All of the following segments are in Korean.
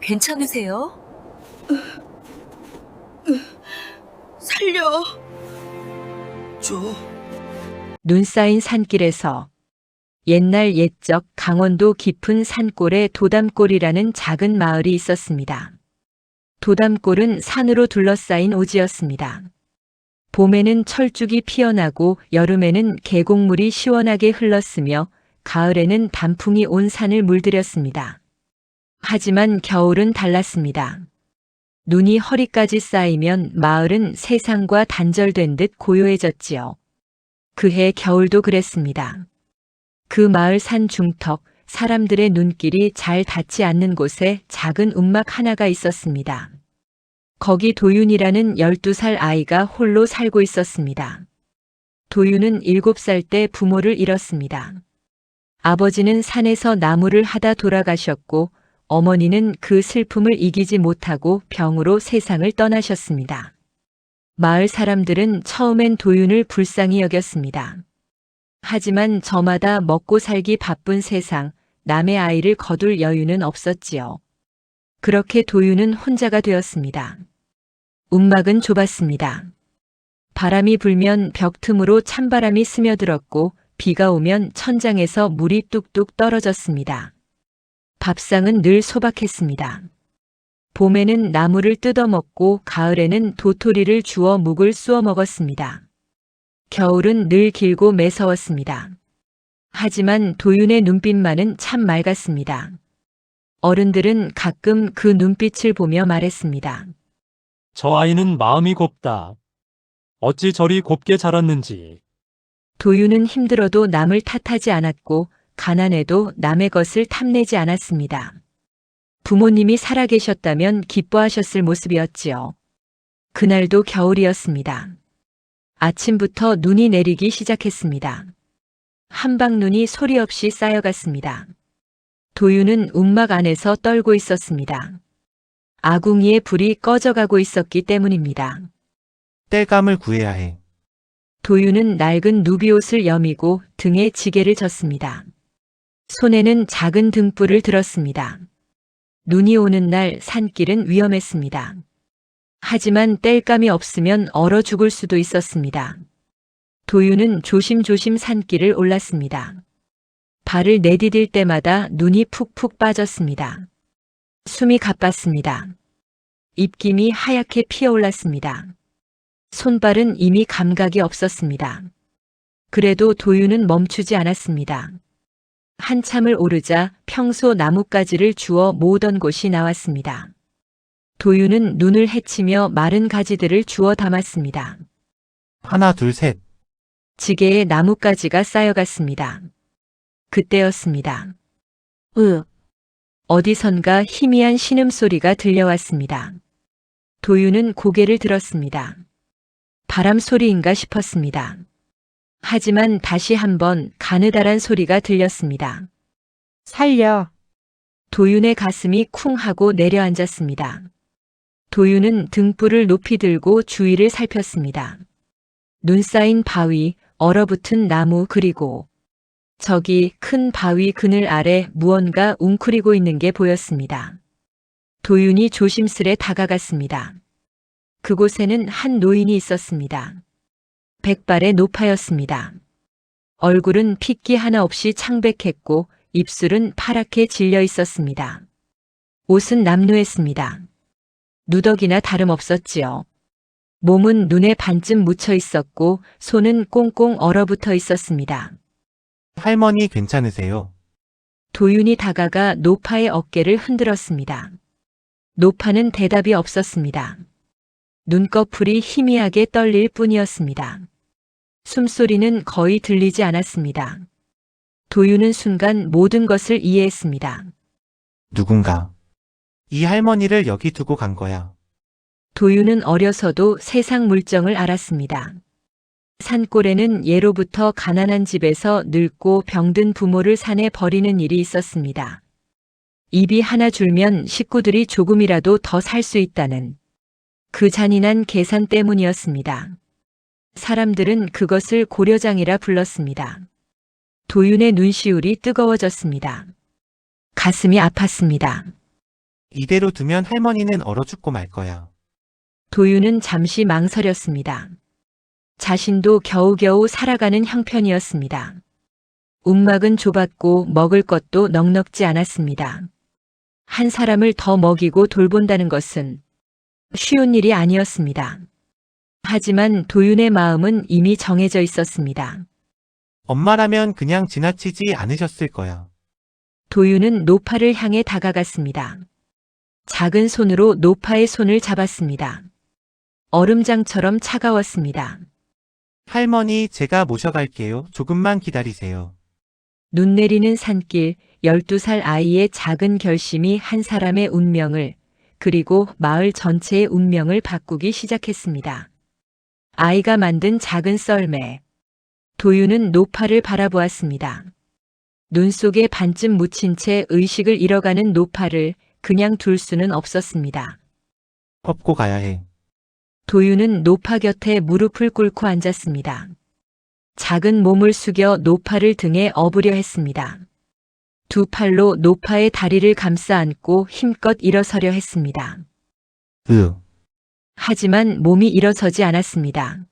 괜찮으세요? 살려. 줘. 눈 쌓인 산길에서 옛날 옛적 강원도 깊은 산골에 도담골이라는 작은 마을이 있었습니다. 도담골은 산으로 둘러싸인 오지였습니다. 봄에는 철쭉이 피어나고 여름에는 계곡물이 시원하게 흘렀으며 가을에는 단풍이 온 산을 물들였습니다. 하지만 겨울은 달랐습니다. 눈이 허리까지 쌓이면 마을은 세상과 단절된 듯 고요해졌지요. 그해 겨울도 그랬습니다. 그 마을 산 중턱 사람들의 눈길이 잘 닿지 않는 곳에 작은 움막 하나가 있었습니다. 거기 도윤이라는 12살 아이가 홀로 살고 있었습니다. 도윤은 7살 때 부모를 잃었습니다. 아버지는 산에서 나무를 하다 돌아가셨고 어머니는 그 슬픔을 이기지 못하고 병으로 세상을 떠나셨습니다. 마을 사람들은 처음엔 도윤을 불쌍히 여겼습니다. 하지만 저마다 먹고 살기 바쁜 세상, 남의 아이를 거둘 여유는 없었지요. 그렇게 도윤은 혼자가 되었습니다. 움막은 좁았습니다. 바람이 불면 벽 틈으로 찬바람이 스며들었고 비가 오면 천장에서 물이 뚝뚝 떨어졌습니다. 밥상은 늘 소박했습니다. 봄에는 나무를 뜯어먹고 가을에는 도토리를 주워 묵을 쑤어 먹었습니다. 겨울은 늘 길고 매서웠습니다. 하지만 도윤의 눈빛만은 참 맑았습니다. 어른들은 가끔 그 눈빛을 보며 말했습니다. 저 아이는 마음이 곱다. 어찌 저리 곱게 자랐는지. 도윤은 힘들어도 남을 탓하지 않았고 가난해도 남의 것을 탐내지 않았습니다. 부모님이 살아계셨다면 기뻐하셨을 모습이었지요. 그날도 겨울이었습니다. 아침부터 눈이 내리기 시작했습니다. 한방눈이 소리 없이 쌓여갔습니다. 도윤은 움막 안에서 떨고 있었습니다. 아궁이의 불이 꺼져가고 있었기 때문입니다. 땔감을 구해야 해. 도윤은 낡은 누비옷을 여미고 등에 지게를 졌습니다. 손에는 작은 등불을 들었습니다. 눈이 오는 날 산길은 위험했습니다. 하지만 땔감이 없으면 얼어 죽을 수도 있었습니다. 도윤은 조심조심 산길을 올랐습니다. 발을 내디딜 때마다 눈이 푹푹 빠졌습니다. 숨이 가빴습니다. 입김이 하얗게 피어올랐습니다. 손발은 이미 감각이 없었습니다. 그래도 도윤은 멈추지 않았습니다. 한참을 오르자 평소 나뭇가지를 주워 모으던 곳이 나왔습니다. 도윤은 눈을 헤치며 마른 가지들을 주워 담았습니다. 하나, 둘, 셋. 지게에 나뭇가지가 쌓여갔습니다. 그때였습니다. 어디선가 희미한 신음소리가 들려왔습니다. 도윤은 고개를 들었습니다. 바람 소리인가 싶었습니다. 하지만 다시 한번 가느다란 소리가 들렸습니다. 살려. 도윤의 가슴이 쿵 하고 내려앉았습니다. 도윤은 등불을 높이 들고 주위를 살폈습니다. 눈 쌓인 바위, 얼어붙은 나무 그리고 저기 큰 바위 그늘 아래 무언가 웅크리고 있는 게 보였습니다. 도윤이 조심스레 다가갔습니다. 그곳에는 한 노인이 있었습니다. 백발의 노파였습니다. 얼굴은 핏기 하나 없이 창백했고 입술은 파랗게 질려 있었습니다. 옷은 남루했습니다. 누더기나 다름없었지요. 몸은 눈에 반쯤 묻혀 있었고 손은 꽁꽁 얼어붙어 있었습니다. 할머니 괜찮으세요? 도윤이 다가가 노파의 어깨를 흔들었습니다. 노파는 대답이 없었습니다. 눈꺼풀이 희미하게 떨릴 뿐이었습니다. 숨소리는 거의 들리지 않았습니다. 도윤은 순간 모든 것을 이해했습니다. 누군가. 이 할머니를 여기 두고 간 거야. 도윤은 어려서도 세상 물정을 알았습니다. 산골에는 예로부터 가난한 집에서 늙고 병든 부모를 산에 버리는 일이 있었습니다. 입이 하나 줄면 식구들이 조금이라도 더 살 수 있다는 그 잔인한 계산 때문이었습니다. 사람들은 그것을 고려장이라 불렀습니다. 도윤의 눈시울이 뜨거워졌습니다. 가슴이 아팠습니다. 이대로 두면 할머니는 얼어 죽고 말 거야. 도윤은 잠시 망설였습니다. 자신도 겨우겨우 살아가는 형편이었습니다. 움막은 좁았고 먹을 것도 넉넉지 않았습니다. 한 사람을 더 먹이고 돌본다는 것은 쉬운 일이 아니었습니다. 하지만 도윤의 마음은 이미 정해져 있었습니다. 엄마라면 그냥 지나치지 않으셨을 거야. 도윤은 노파를 향해 다가갔습니다. 작은 손으로 노파의 손을 잡았습니다. 얼음장처럼 차가웠습니다. 할머니, 제가 모셔갈게요. 조금만 기다리세요. 눈 내리는 산길, 12살 아이의 작은 결심이 한 사람의 운명을, 그리고 마을 전체의 운명을 바꾸기 시작했습니다. 아이가 만든 작은 썰매. 도윤은 노파를 바라보았습니다. 눈 속에 반쯤 묻힌 채 의식을 잃어가는 노파를 그냥 둘 수는 없었습니다. 업고 가야 해. 도윤은 노파 곁에 무릎을 꿇고 앉았습니다. 작은 몸을 숙여 노파를 등에 업으려 했습니다. 두 팔로 노파의 다리를 감싸 안고 힘껏 일어서려 했습니다. 하지만 몸이 일어서지 않았습니다.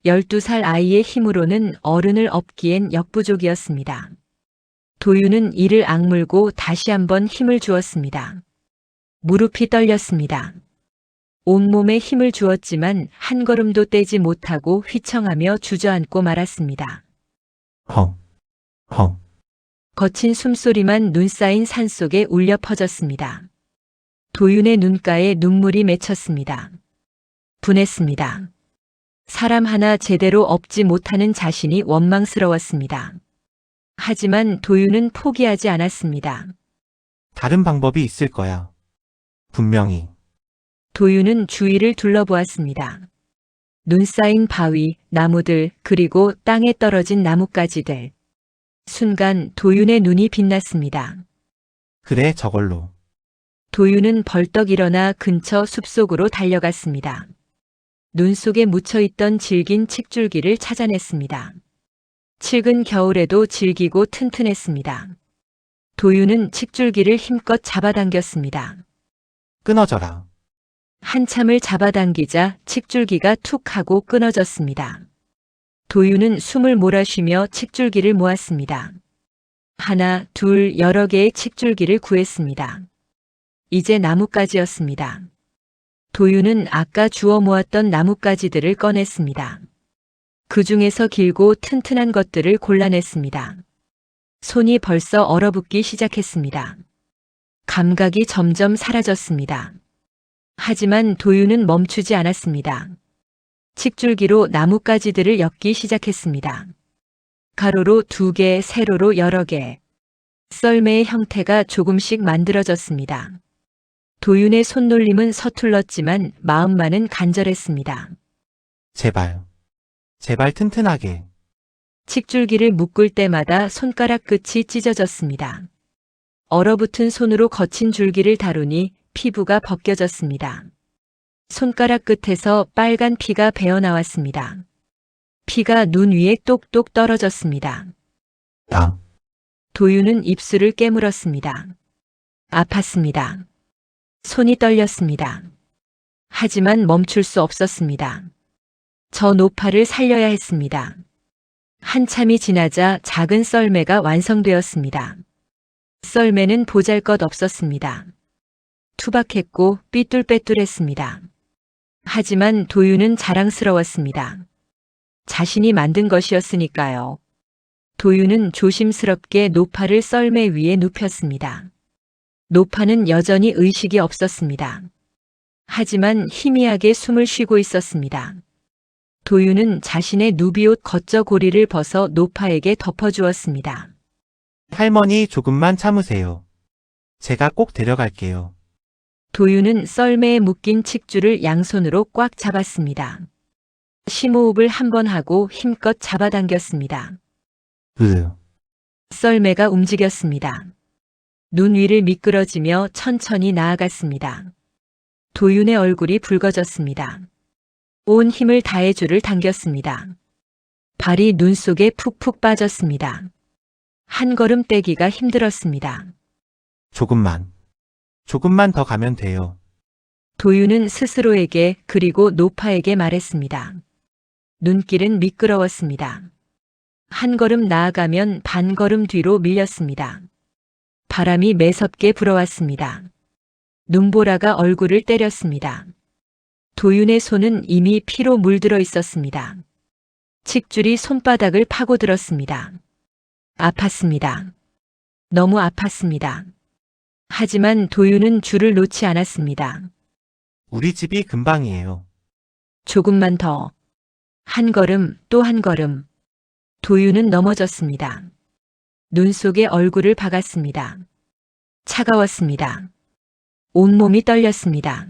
12살 아이의 힘으로는 어른을 업기엔 역부족이었습니다. 도윤은 이를 악물고 다시 한번 힘을 주었습니다. 무릎이 떨렸습니다. 온몸에 힘을 주었지만 한 걸음도 떼지 못하고 휘청하며 주저앉고 말았습니다. 헝. 거친 숨소리만 눈 쌓인 산속에 울려 퍼졌습니다. 도윤의 눈가에 눈물이 맺혔습니다. 분했습니다. 사람 하나 제대로 업지 못하는 자신이 원망스러웠습니다. 하지만 도윤은 포기하지 않았습니다. 다른 방법이 있을 거야. 분명히. 도윤은 주위를 둘러보았습니다. 눈 쌓인 바위, 나무들, 그리고 땅에 떨어진 나뭇가지들. 순간 도윤의 눈이 빛났습니다. 그래, 저걸로. 도윤은 벌떡 일어나 근처 숲속으로 달려갔습니다. 눈 속에 묻혀있던 질긴 칡줄기를 찾아냈습니다. 칡은 겨울에도 질기고 튼튼했습니다. 도윤은 칡줄기를 힘껏 잡아당겼습니다. 끊어져라. 한참을 잡아당기자 칡줄기가 툭 하고 끊어졌습니다. 도윤은 숨을 몰아쉬며 칡줄기를 모았습니다. 하나, 둘, 여러 개의 칡줄기를 구했습니다. 이제 나뭇가지였습니다. 도윤은 아까 주워 모았던 나뭇가지들을 꺼냈습니다. 그 중에서 길고 튼튼한 것들을 골라냈습니다. 손이 벌써 얼어붙기 시작했습니다. 감각이 점점 사라졌습니다. 하지만 도윤은 멈추지 않았습니다. 칡줄기로 나뭇가지들을 엮기 시작했습니다. 가로로 2개, 세로로 여러 개. 썰매의 형태가 조금씩 만들어졌습니다. 도윤의 손놀림은 서툴렀지만 마음만은 간절했습니다. 제발 튼튼하게. 칡줄기를 묶을 때마다 손가락 끝이 찢어졌습니다. 얼어붙은 손으로 거친 줄기를 다루니 피부가 벗겨졌습니다. 손가락 끝에서 빨간 피가 배어나왔습니다. 피가 눈 위에 똑똑 떨어졌습니다. 도윤은 입술을 깨물었습니다. 아팠습니다. 손이 떨렸습니다. 하지만 멈출 수 없었습니다. 저 노파를 살려야 했습니다. 한참이 지나자 작은 썰매가 완성되었습니다. 썰매는 보잘것없었습니다. 투박했고 삐뚤빼뚤했습니다. 하지만 도윤은 자랑스러웠습니다. 자신이 만든 것이었으니까요. 도윤은 조심스럽게 노파를 썰매 위에 눕혔습니다. 노파는 여전히 의식이 없었습니다. 하지만 희미하게 숨을 쉬고 있었습니다. 도윤은 자신의 누비옷 겉저고리를 벗어 노파에게 덮어주었습니다. 할머니, 조금만 참으세요. 제가 꼭 데려갈게요. 도윤은 썰매에 묶인 칡줄을 양손으로 꽉 잡았습니다. 심호흡을 한 번 하고 힘껏 잡아당겼습니다. 썰매가 움직였습니다. 눈 위를 미끄러지며 천천히 나아갔습니다. 도윤의 얼굴이 붉어졌습니다. 온 힘을 다해 줄을 당겼습니다. 발이 눈 속에 푹푹 빠졌습니다. 한 걸음 떼기가 힘들었습니다. 조금만. 조금만 더 가면 돼요. 도유는 스스로에게 그리고 노파에게 말했습니다. 눈길은 미끄러웠습니다. 한 걸음 나아가면 반 걸음 뒤로 밀렸습니다. 바람이 매섭게 불어왔습니다. 눈보라가 얼굴을 때렸습니다. 도윤의 손은 이미 피로 물들어 있었습니다. 칡줄이 손바닥을 파고들었습니다. 아팠습니다. 너무 아팠습니다. 하지만 도윤은 줄을 놓지 않았습니다. 우리 집이 금방이에요. 조금만 더. 한 걸음, 또 한 걸음. 도윤은 넘어졌습니다. 눈 속에 얼굴을 박았습니다. 차가웠습니다. 온몸이 떨렸습니다.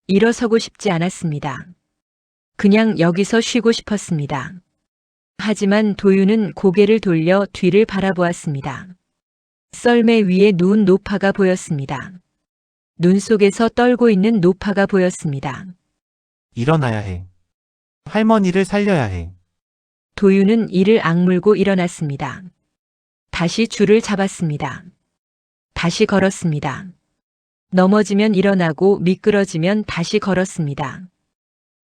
일어서고 싶지 않았습니다. 그냥 여기서 쉬고 싶었습니다. 하지만 도윤은 고개를 돌려 뒤를 바라보았습니다. 썰매 위에 누운 노파가 보였습니다. 눈 속에서 떨고 있는 노파가 보였습니다. 일어나야 해. 할머니를 살려야 해. 도윤은 이를 악물고 일어났습니다. 다시 줄을 잡았습니다. 다시 걸었습니다. 넘어지면 일어나고 미끄러지면 다시 걸었습니다.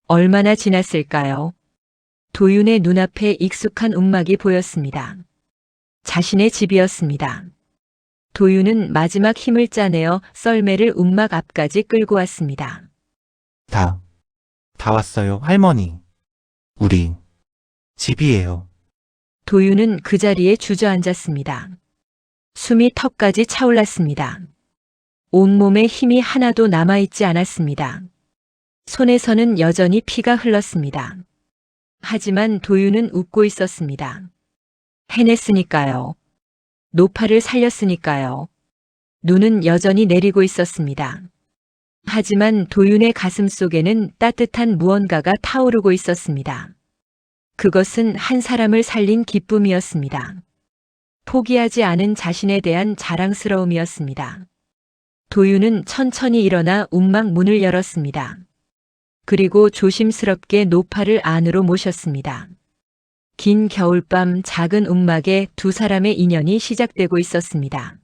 얼마나 지났을까요? 도윤의 눈앞에 익숙한 움막이 보였습니다. 자신의 집이었습니다. 도윤은 마지막 힘을 짜내어 썰매를 움막 앞까지 끌고 왔습니다. 다 왔어요, 할머니. 우리 집이에요. 도윤은 그 자리에 주저앉았습니다. 숨이 턱까지 차올랐습니다. 온몸에 힘이 하나도 남아있지 않았습니다. 손에서는 여전히 피가 흘렀습니다. 하지만 도윤은 웃고 있었습니다. 해냈으니까요. 노파를 살렸으니까요. 눈은 여전히 내리고 있었습니다. 하지만 도윤의 가슴 속에는 따뜻한 무언가가 타오르고 있었습니다. 그것은 한 사람을 살린 기쁨이었습니다. 포기하지 않은 자신에 대한 자랑스러움이었습니다. 도윤은 천천히 일어나 움막 문을 열었습니다. 그리고 조심스럽게 노파를 안으로 모셨습니다. 긴 겨울밤 작은 움막에 두 사람의 인연이 시작되고 있었습니다.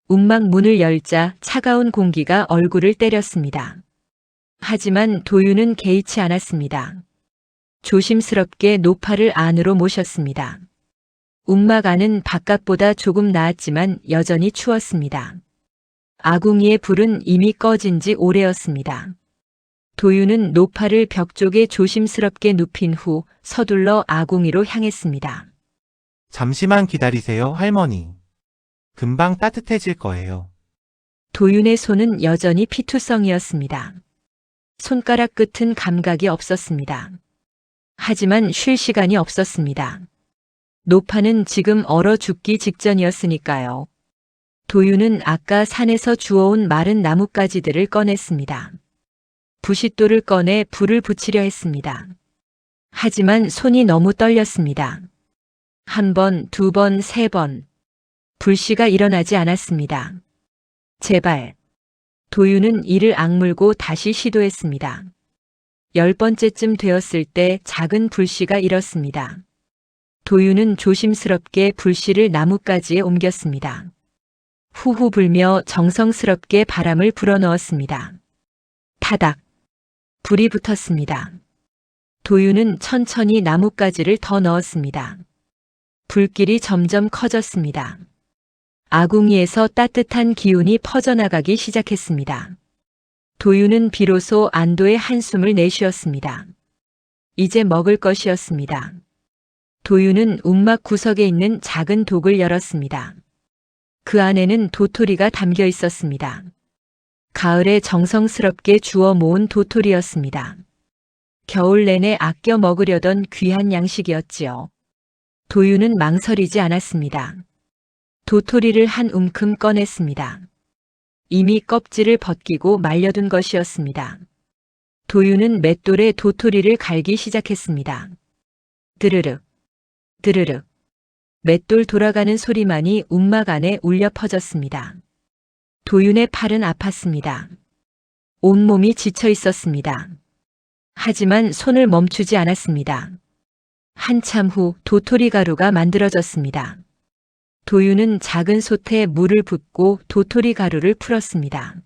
움막 문을 열자 차가운 공기가 얼굴을 때렸습니다. 하지만 도윤은 개의치 않았습니다. 조심스럽게 노파를 안으로 모셨습니다. 움막 안은 바깥보다 조금 나았지만 여전히 추웠습니다. 아궁이의 불은 이미 꺼진 지 오래였습니다. 도윤은 노파를 벽 쪽에 조심스럽게 눕힌 후 서둘러 아궁이로 향했습니다. 잠시만 기다리세요, 할머니. 금방 따뜻해질 거예요. 도윤의 손은 여전히 피투성이었습니다. 손가락 끝은 감각이 없었습니다. 하지만 쉴 시간이 없었습니다. 노파는 지금 얼어 죽기 직전이었으니까요. 도윤은 아까 산에서 주워온 마른 나뭇가지들을 꺼냈습니다. 부싯돌을 꺼내 불을 붙이려 했습니다. 하지만 손이 너무 떨렸습니다. 한 번, 두 번, 세 번. 불씨가 일어나지 않았습니다. 제발. 도윤은 이를 악물고 다시 시도했습니다. 10번째쯤 되었을 때 작은 불씨가 일었습니다. 도윤은 조심스럽게 불씨를 나뭇가지에 옮겼습니다. 후후 불며 정성스럽게 바람을 불어넣었습니다. 타닥. 불이 붙었습니다. 도윤은 천천히 나뭇가지를 더 넣었습니다. 불길이 점점 커졌습니다. 아궁이에서 따뜻한 기운이 퍼져나가기 시작했습니다. 도윤은 비로소 안도의 한숨을 내쉬었습니다. 이제 먹을 것이었습니다. 도윤은 움막 구석에 있는 작은 독을 열었습니다. 그 안에는 도토리가 담겨 있었습니다. 가을에 정성스럽게 주워 모은 도토리였습니다. 겨울 내내 아껴 먹으려던 귀한 양식이었지요. 도윤은 망설이지 않았습니다. 도토리를 한 움큼 꺼냈습니다. 이미 껍질을 벗기고 말려둔 것이었습니다. 도윤은 맷돌에 도토리를 갈기 시작했습니다. 드르륵, 드르륵. 맷돌 돌아가는 소리만이 움막 안에 울려 퍼졌습니다. 도윤의 팔은 아팠습니다. 온몸이 지쳐 있었습니다. 하지만 손을 멈추지 않았습니다. 한참 후 도토리 가루가 만들어졌습니다. 도윤은 작은 솥에 물을 붓고 도토리 가루를 풀었습니다.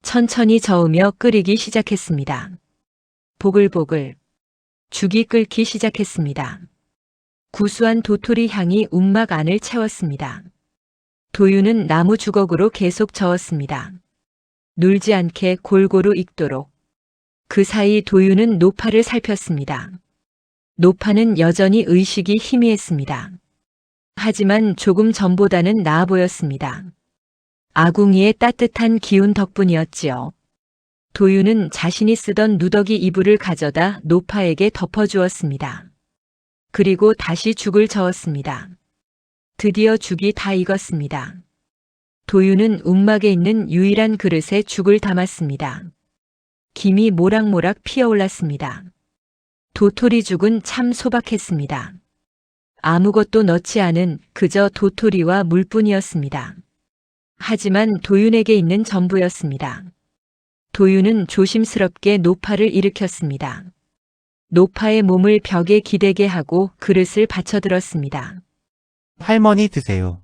천천히 저으며 끓이기 시작했습니다. 보글보글. 죽이 끓기 시작했습니다. 구수한 도토리 향이 움막 안을 채웠습니다. 도윤은 나무 주걱으로 계속 저었습니다. 눌지 않게 골고루 익도록. 그 사이 도윤은 노파를 살폈습니다. 노파는 여전히 의식이 희미했습니다. 하지만 조금 전보다는 나아 보였습니다. 아궁이의 따뜻한 기운 덕분이었지요. 도윤은 자신이 쓰던 누더기 이불을 가져다 노파에게 덮어주었습니다. 그리고 다시 죽을 저었습니다. 드디어 죽이 다 익었습니다. 도윤은 움막에 있는 유일한 그릇에 죽을 담았습니다. 김이 모락모락 피어올랐습니다. 도토리 죽은 참 소박했습니다. 아무것도 넣지 않은 그저 도토리와 물뿐이었습니다. 하지만 도윤에게 있는 전부였습니다. 도윤은 조심스럽게 노파를 일으켰습니다. 노파의 몸을 벽에 기대게 하고 그릇을 받쳐들었습니다. 할머니 드세요.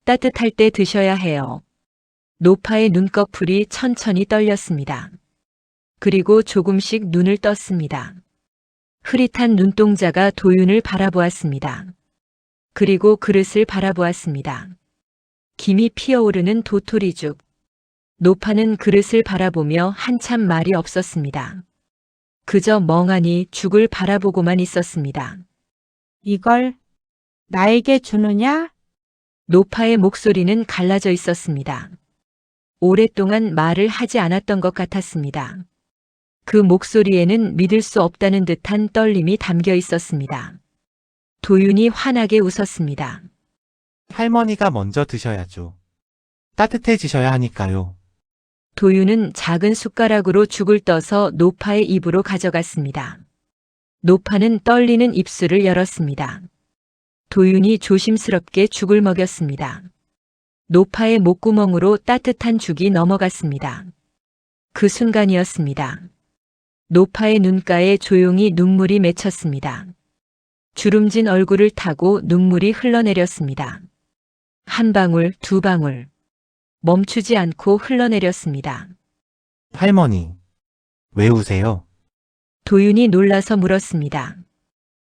따뜻할 때 드셔야 해요. 노파의 눈꺼풀이 천천히 떨렸습니다. 그리고 조금씩 눈을 떴습니다. 흐릿한 눈동자가 도윤을 바라보았습니다. 그리고 그릇을 바라보았습니다. 김이 피어오르는 도토리죽. 노파는 그릇을 바라보며 한참 말이 없었습니다. 그저 멍하니 죽을 바라보고만 있었습니다. 이걸 나에게 주느냐? 노파의 목소리는 갈라져 있었습니다. 오랫동안 말을 하지 않았던 것 같았습니다. 그 목소리에는 믿을 수 없다는 듯한 떨림이 담겨 있었습니다. 도윤이 환하게 웃었습니다. 할머니가 먼저 드셔야죠. 따뜻해지셔야 하니까요. 도윤은 작은 숟가락으로 죽을 떠서 노파의 입으로 가져갔습니다. 노파는 떨리는 입술을 열었습니다. 도윤이 조심스럽게 죽을 먹였습니다. 노파의 목구멍으로 따뜻한 죽이 넘어갔습니다. 그 순간이었습니다. 노파의 눈가에 조용히 눈물이 맺혔습니다. 주름진 얼굴을 타고 눈물이 흘러내렸습니다. 한 방울, 두 방울. 멈추지 않고 흘러내렸습니다. 할머니, 왜 우세요? 도윤이 놀라서 물었습니다.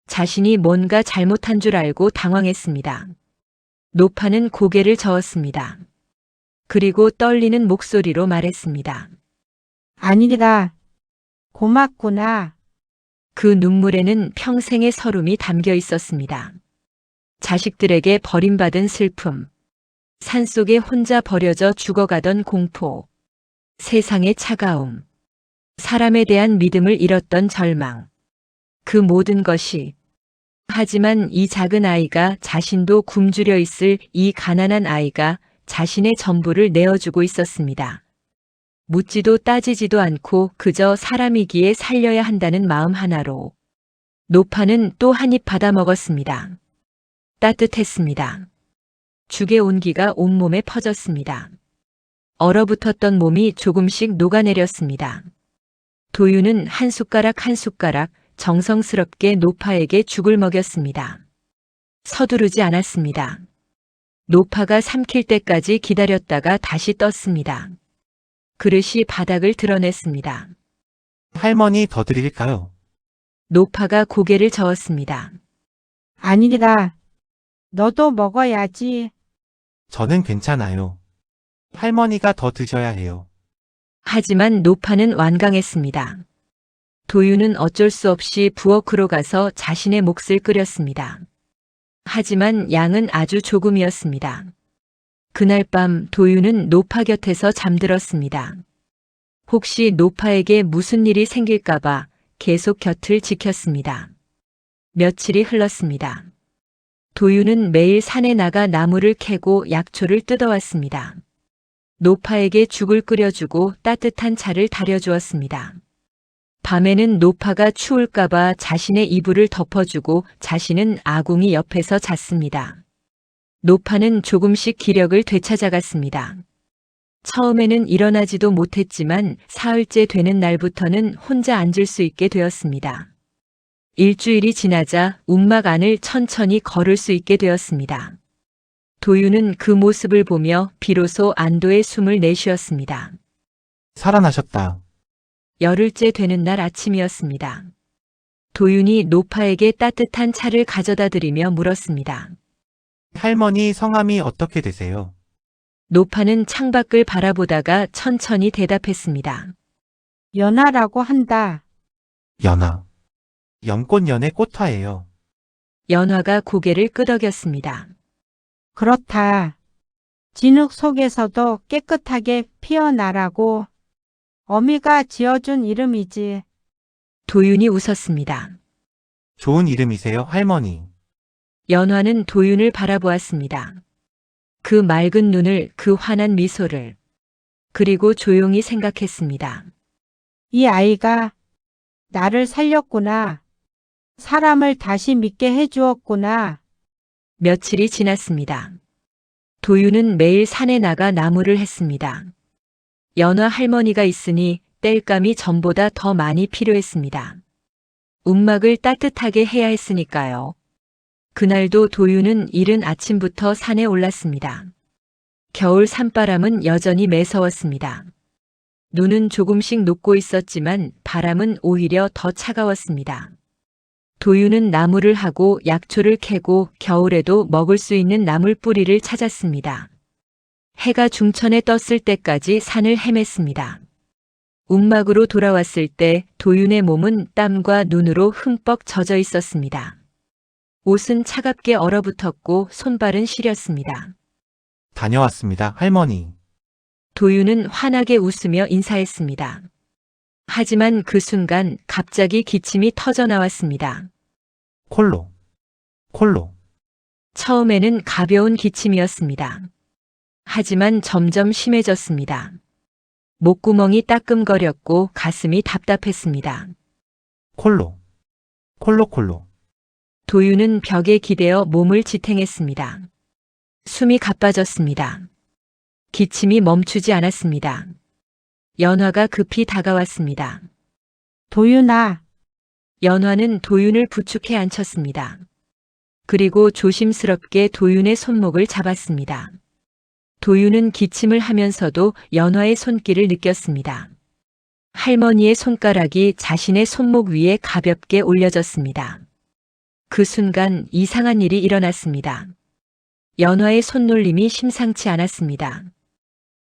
자신이 뭔가 잘못한 줄 알고 당황했습니다. 노파는 고개를 저었습니다. 그리고 떨리는 목소리로 말했습니다. 아니라 고맙구나. 그 눈물에는 평생의 서름이 담겨 있었습니다. 자식들에게 버림받은 슬픔, 산속에 혼자 버려져 죽어가던 공포, 세상의 차가움, 사람에 대한 믿음을 잃었던 절망, 그 모든 것이. 하지만 이 작은 아이가 자신도 굶주려 있을 이 가난한 아이가 자신의 전부를 내어주고 있었습니다. 묻지도 따지지도 않고 그저 사람이기에 살려야 한다는 마음 하나로. 노파는 또 한 입 받아 먹었습니다. 따뜻했습니다. 죽의 온기가 온몸에 퍼졌습니다. 얼어붙었던 몸이 조금씩 녹아내렸습니다. 도윤은 한 숟가락 한 숟가락 정성스럽게 노파에게 죽을 먹였습니다. 서두르지 않았습니다. 노파가 삼킬 때까지 기다렸다가 다시 떴습니다. 그릇이 바닥을 드러냈습니다. 할머니 더 드릴까요? 노파가 고개를 저었습니다. 아니라 너도 먹어야지. 저는 괜찮아요. 할머니가 더 드셔야 해요. 하지만 노파는 완강했습니다. 도윤은 어쩔 수 없이 부엌으로 가서 자신의 몫을 끓였습니다. 하지만 양은 아주 조금이었습니다. 그날 밤 도윤은 노파 곁에서 잠들었습니다. 혹시 노파에게 무슨 일이 생길까봐 계속 곁을 지켰습니다. 며칠이 흘렀습니다. 도윤은 매일 산에 나가 나무를 캐고 약초를 뜯어왔습니다. 노파에게 죽을 끓여주고 따뜻한 차를 다려주었습니다. 밤에는 노파가 추울까봐 자신의 이불을 덮어주고 자신은 아궁이 옆에서 잤습니다. 노파는 조금씩 기력을 되찾아갔습니다. 처음에는 일어나지도 못했지만 사흘째 되는 날부터는 혼자 앉을 수 있게 되었습니다. 일주일이 지나자 움막 안을 천천히 걸을 수 있게 되었습니다. 도윤은 그 모습을 보며 비로소 안도의 숨을 내쉬었습니다. 살아나셨다. 열흘째 되는 날 아침이었습니다. 도윤이 노파에게 따뜻한 차를 가져다 드리며 물었습니다. 할머니 성함이 어떻게 되세요? 노파는 창밖을 바라보다가 천천히 대답했습니다. 연하라고 한다. 연화. 연꽃연의 꽃화예요. 연화가 고개를 끄덕였습니다. 그렇다. 진흙 속에서도 깨끗하게 피어나라고 어미가 지어준 이름이지. 도윤이 웃었습니다. 좋은 이름이세요, 할머니. 연화는 도윤을 바라보았습니다. 그 맑은 눈을, 그 환한 미소를. 그리고 조용히 생각했습니다. 이 아이가 나를 살렸구나. 사람을 다시 믿게 해주었구나. 며칠이 지났습니다. 도윤은 매일 산에 나가 나무를 했습니다. 연화 할머니가 있으니 땔감이 전보다 더 많이 필요했습니다. 움막을 따뜻하게 해야 했으니까요. 그날도 도윤은 이른 아침부터 산에 올랐습니다. 겨울 산바람은 여전히 매서웠습니다. 눈은 조금씩 녹고 있었지만 바람은 오히려 더 차가웠습니다. 도윤은 나무를 하고 약초를 캐고 겨울에도 먹을 수 있는 나물 뿌리를 찾았습니다. 해가 중천에 떴을 때까지 산을 헤맸습니다. 움막으로 돌아왔을 때 도윤의 몸은 땀과 눈으로 흠뻑 젖어 있었습니다. 옷은 차갑게 얼어붙었고 손발은 시렸습니다. 다녀왔습니다, 할머니. 도윤은 환하게 웃으며 인사했습니다. 하지만 그 순간 갑자기 기침이 터져 나왔습니다. 콜로. 콜로. 처음에는 가벼운 기침이었습니다. 하지만 점점 심해졌습니다. 목구멍이 따끔거렸고 가슴이 답답했습니다. 콜로. 콜로. 도윤은 벽에 기대어 몸을 지탱했습니다. 숨이 가빠졌습니다. 기침이 멈추지 않았습니다. 연화가 급히 다가왔습니다. 도윤아, 연화는 도윤을 부축해 앉혔습니다. 그리고 조심스럽게 도윤의 손목을 잡았습니다. 도윤은 기침을 하면서도 연화의 손길을 느꼈습니다. 할머니의 손가락이 자신의 손목 위에 가볍게 올려졌습니다. 그 순간 이상한 일이 일어났습니다. 연화의 손놀림이 심상치 않았습니다.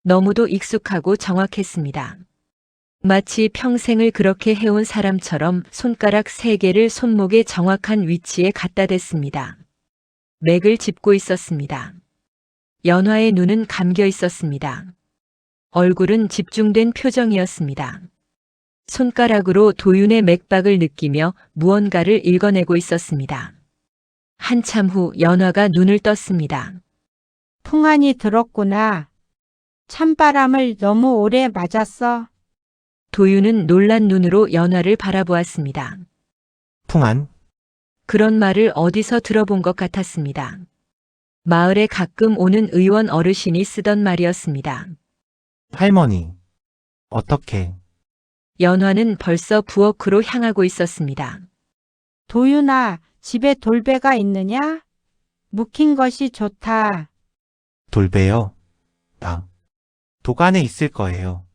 너무도 익숙하고 정확했습니다. 마치 평생을 그렇게 해온 사람처럼 손가락 3개를 손목의 정확한 위치에 갖다 댔습니다. 맥을 짚고 있었습니다. 연화의 눈은 감겨 있었습니다. 얼굴은 집중된 표정이었습니다. 손가락으로 도윤의 맥박을 느끼며 무언가를 읽어내고 있었습니다. 한참 후 연화가 눈을 떴습니다. 풍한이 들었구나. 찬바람을 너무 오래 맞았어. 도윤은 놀란 눈으로 연화를 바라보았습니다. 풍한. 그런 말을 어디서 들어본 것 같았습니다. 마을에 가끔 오는 의원 어르신이 쓰던 말이었습니다. 할머니. 어떻게. 연화는 벌써 부엌으로 향하고 있었습니다. 도윤아, 집에 돌배가 있느냐? 묵힌 것이 좋다. 돌배요? 도간에 있을 거예요.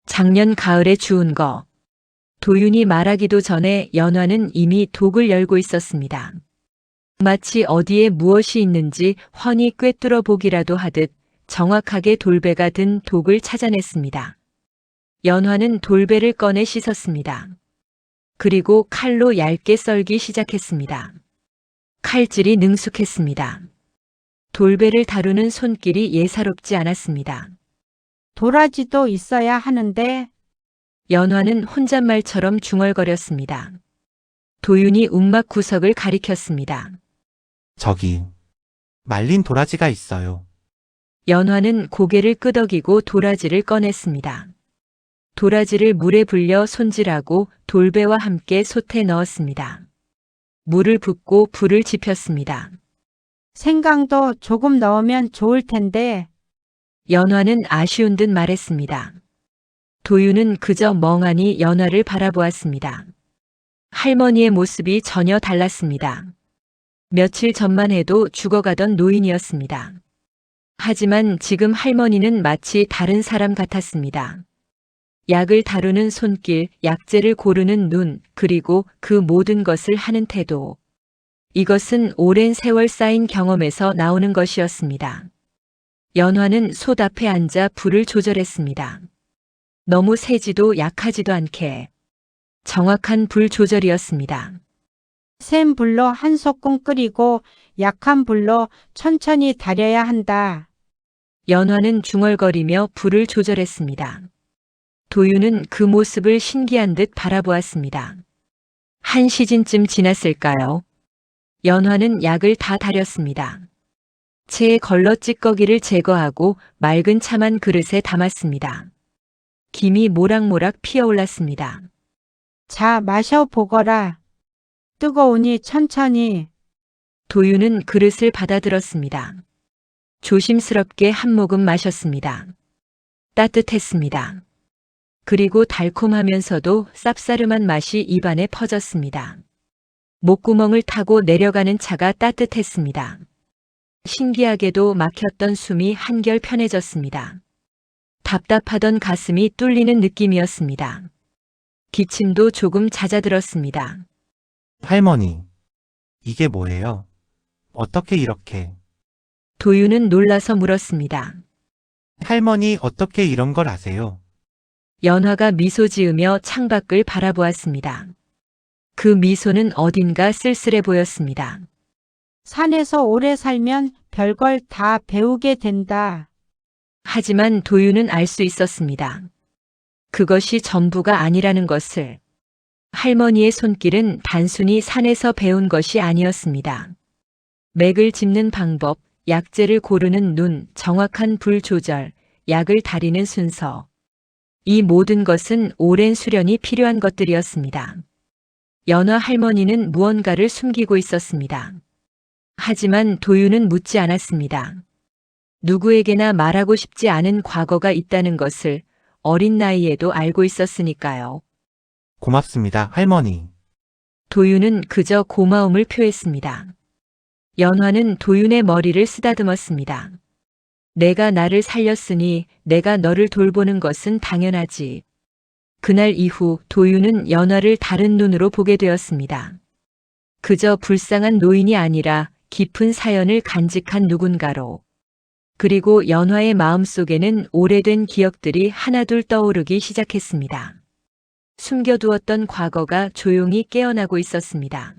작년 가을에 주운 거. 도윤이 말하기도 전에 연화는 이미 독을 열고 있었습니다. 마치 어디에 무엇이 있는지 훤히 꿰뚫어 보기라도 하듯 정확하게 돌배가 든 독을 찾아냈습니다. 연화는 돌배를 꺼내 씻었습니다. 그리고 칼로 얇게 썰기 시작했습니다. 칼질이 능숙했습니다. 돌배를 다루는 손길이 예사롭지 않았습니다. 도라지도 있어야 하는데. 연화는 혼잣말처럼 중얼거렸습니다. 도윤이 움막 구석을 가리켰습니다. 저기. 말린 도라지가 있어요. 연화는 고개를 끄덕이고 도라지를 꺼냈습니다. 도라지를 물에 불려 손질하고 돌배와 함께 솥에 넣었습니다. 물을 붓고 불을 지폈습니다. 생강도 조금 넣으면 좋을 텐데. 연화는 아쉬운 듯 말했습니다. 도윤은 그저 멍하니 연화를 바라보았습니다. 할머니의 모습이 전혀 달랐습니다. 며칠 전만 해도 죽어가던 노인이었습니다. 하지만 지금 할머니는 마치 다른 사람 같았습니다. 약을 다루는 손길, 약재를 고르는 눈, 그리고 그 모든 것을 하는 태도. 이것은 오랜 세월 쌓인 경험에서 나오는 것이었습니다. 연화는 솥 앞에 앉아 불을 조절했습니다. 너무 세지도 약하지도 않게. 정확한 불 조절이었습니다. 센 불로 한 소끔 끓이고 약한 불로 천천히 달여야 한다. 연화는 중얼거리며 불을 조절했습니다. 도유는 그 모습을 신기한 듯 바라보았습니다. 한 시즌쯤 지났을까요? 연화는 약을 다 달였습니다. 체에 걸러 찌꺼기를 제거하고 맑은 차만 그릇에 담았습니다. 김이 모락모락 피어올랐습니다. 자, 마셔보거라. 뜨거우니 천천히. 도유는 그릇을 받아들었습니다. 조심스럽게 한 모금 마셨습니다. 따뜻했습니다. 그리고 달콤하면서도 쌉싸름한 맛이 입안에 퍼졌습니다. 목구멍을 타고 내려가는 차가 따뜻했습니다. 신기하게도 막혔던 숨이 한결 편해졌습니다. 답답하던 가슴이 뚫리는 느낌이었습니다. 기침도 조금 잦아들었습니다. 할머니, 이게 뭐예요? 어떻게 이렇게? 도유는 놀라서 물었습니다. 할머니, 어떻게 이런 걸 아세요? 연화가 미소 지으며 창밖을 바라보았습니다. 그 미소는 어딘가 쓸쓸해 보였습니다. 산에서 오래 살면 별걸 다 배우게 된다. 하지만 도유는 알 수 있었습니다. 그것이 전부가 아니라는 것을. 할머니의 손길은 단순히 산에서 배운 것이 아니었습니다. 맥을 짚는 방법, 약재를 고르는 눈, 정확한 불 조절, 약을 다리는 순서. 이 모든 것은 오랜 수련이 필요한 것들이었습니다. 연화 할머니는 무언가를 숨기고 있었습니다. 하지만 도유는 묻지 않았습니다. 누구에게나 말하고 싶지 않은 과거가 있다는 것을 어린 나이에도 알고 있었으니까요. 고맙습니다, 할머니. 도유는 그저 고마움을 표했습니다. 연화는 도윤의 머리를 쓰다듬었습니다. 내가 나를 살렸으니 내가 너를 돌보는 것은 당연하지. 그날 이후 도윤은 연화를 다른 눈으로 보게 되었습니다. 그저 불쌍한 노인이 아니라 깊은 사연을 간직한 누군가로. 그리고 연화의 마음속에는 오래된 기억들이 하나둘 떠오르기 시작했습니다. 숨겨두었던 과거가 조용히 깨어나고 있었습니다.